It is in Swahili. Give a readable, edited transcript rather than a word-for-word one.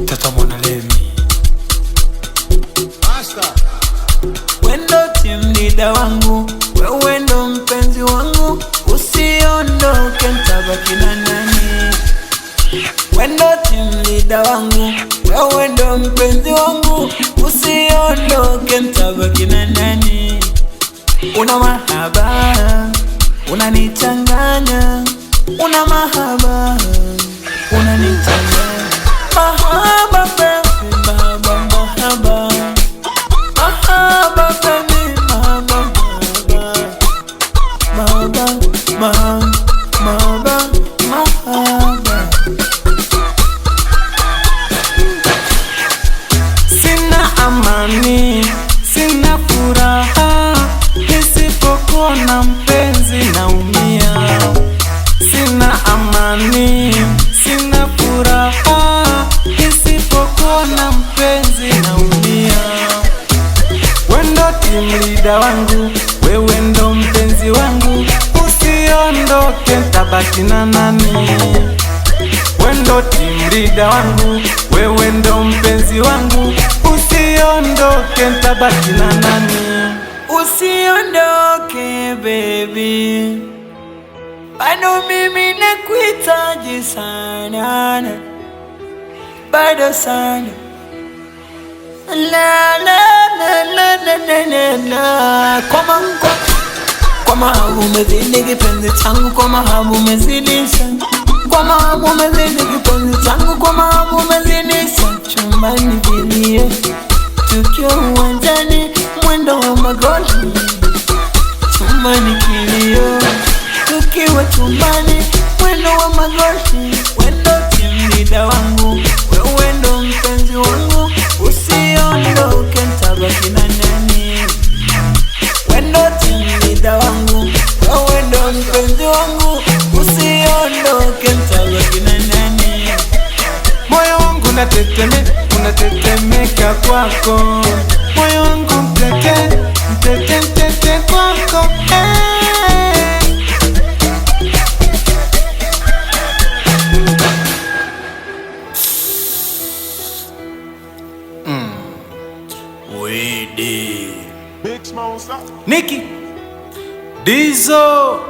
Tata Mwanalemi wendo team leader wangu, wewe ndo mpenzi wangu, usiondoke nitabaki na nani. Wendo team leader wangu, wewe ndo mpenzi wangu, usiondoke nitabaki na nani. Una mahaba, unanichanganya, una mahaba, unanichanganya. Mahaba baby, mahaba, mahaba, mahaba baby, mahaba, mahaba, mahaba, mahaba, mahaba. Sina amani, sina furaha, nisipokuona mpenzi naumia. Sina amani, sina furaha, nisipokuona mpenzi naumia. Wendo team leader wangu, wewe ndo mpenzi wangu, usiondoke nitabaki na nani. Wendo team leader wangu, wewe ndo mpenzi wangu, usiondoke nitabaki na nani. Usiondoke baby, bado mimi nakuhitaji sana, bado sana. La la la la la la la. Kwa mahabu umezidi kipenzi changu, kwa mahabu umezidisha, kwa mahabu umezidi kipenzi changu, kwa mahabu umezidisha. Chumbani vilio, tukiwa uwanjani, mwendo wa magoli. Chumbani kilio, tukiwa chumbani, mwendo wa magoli. Wendo team leader wangu, wewe ndo mpenzi wangu, usiondoke nitabaki na nani. Wendo team leader wangu, wewe ndo mpenzi wangu, usiondoke nitabaki na nani. Moyo wangu unatetemeka kwako, moyo wangu mtete kwako. Wede Nicky Dizo